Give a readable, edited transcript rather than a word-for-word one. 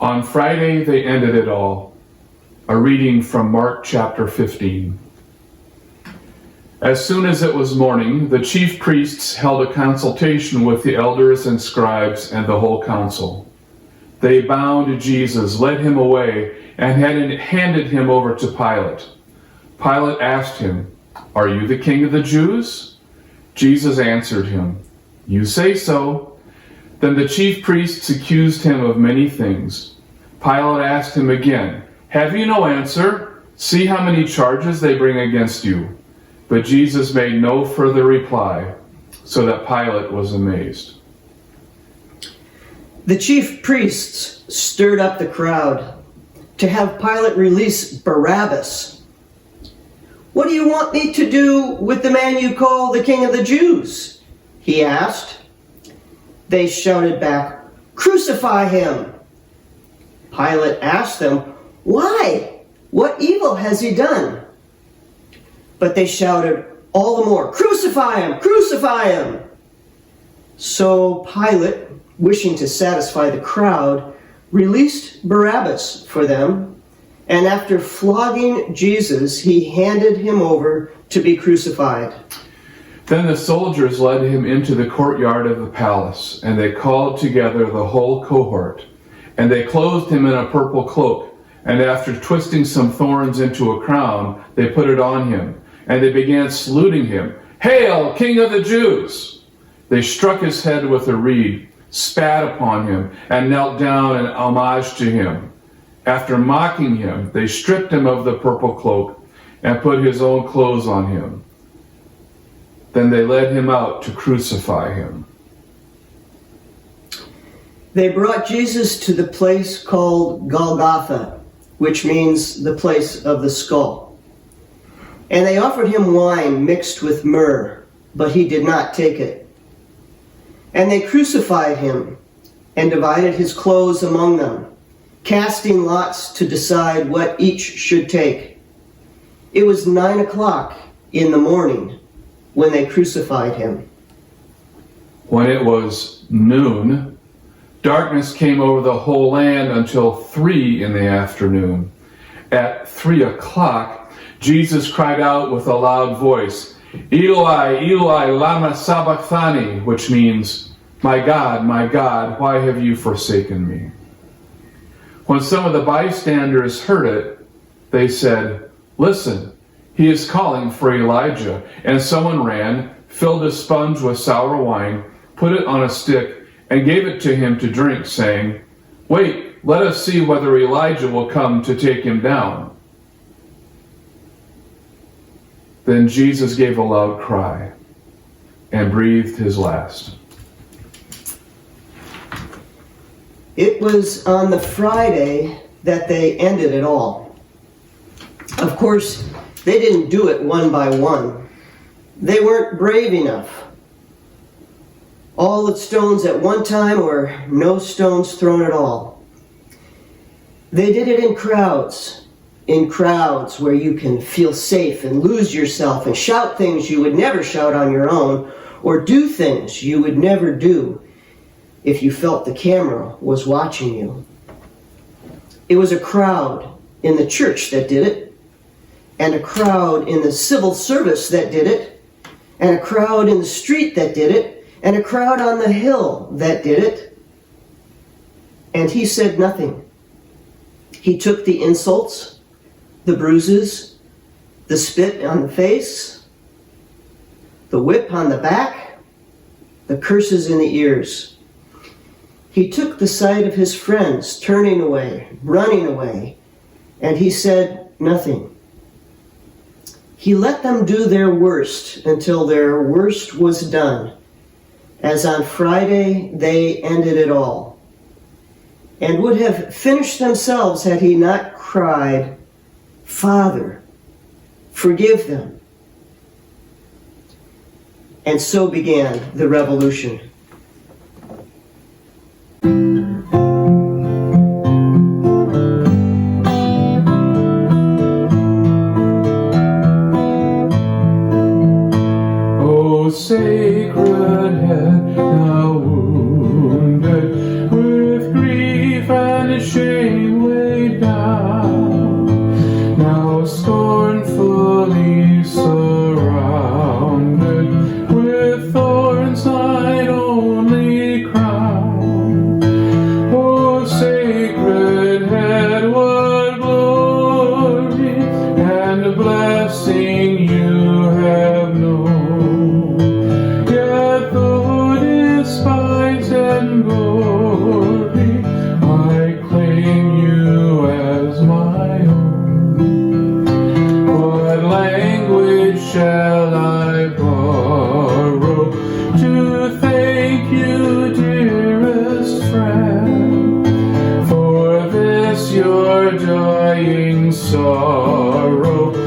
On Friday, they ended it all. A reading from Mark chapter 15. As soon as it was morning, the chief priests held a consultation with the elders and scribes and the whole council. They bound Jesus, led him away, and handed him over to Pilate. Pilate asked him, "Are you the king of the Jews?" Jesus answered him, "You say so." Then the chief priests accused him of many things. Pilate asked him again, "Have you no answer? See how many charges they bring against you." But Jesus made no further reply, so that Pilate was amazed. The chief priests stirred up the crowd to have Pilate release Barabbas. "What do you want me to do with the man you call the King of the Jews?" he asked. They shouted back, "Crucify him!" Pilate asked them, "Why? What evil has he done?" But they shouted all the more, "Crucify him! Crucify him!" So Pilate, wishing to satisfy the crowd, released Barabbas for them, and after flogging Jesus, he handed him over to be crucified. Then the soldiers led him into the courtyard of the palace, and they called together the whole cohort. And they clothed him in a purple cloak, and after twisting some thorns into a crown, they put it on him, and they began saluting him, "Hail, King of the Jews!" They struck his head with a reed, spat upon him, and knelt down in homage to him. After mocking him, they stripped him of the purple cloak and put his own clothes on him. Then they led him out to crucify him. They brought Jesus to the place called Golgotha, which means the place of the skull. And they offered him wine mixed with myrrh, but he did not take it. And they crucified him and divided his clothes among them, casting lots to decide what each should take. It was 9:00 in the morning when they crucified him. When it was noon, darkness came over the whole land until 3 in the afternoon. At 3:00, Jesus cried out with a loud voice, "Eloi, Eloi, lama sabachthani," which means, my God, why have you forsaken me?" When some of the bystanders heard it, they said, "Listen, he is calling for Elijah." And someone ran, filled a sponge with sour wine, put it on a stick, and gave it to him to drink, saying, "Wait, let us see whether Elijah will come to take him down." Then Jesus gave a loud cry and breathed his last. It was on the Friday that they ended it all. Of course, they didn't do it one by one. They weren't brave enough. All the stones at one time, or no stones thrown at all. They did it in crowds where you can feel safe and lose yourself and shout things you would never shout on your own, or do things you would never do if you felt the camera was watching you. It was a crowd in the church that did it, and a crowd in the civil service that did it, and a crowd in the street that did it, and a crowd on the hill that did it. And he said nothing. He took the insults, the bruises, the spit on the face, the whip on the back, the curses in the ears. He took the sight of his friends turning away, running away, and he said nothing. He let them do their worst until their worst was done. As on Friday, they ended it all, and would have finished themselves had he not cried, "Father, forgive them." And so began the revolution. O sacred head, now wounded with grief and shame, sorrow.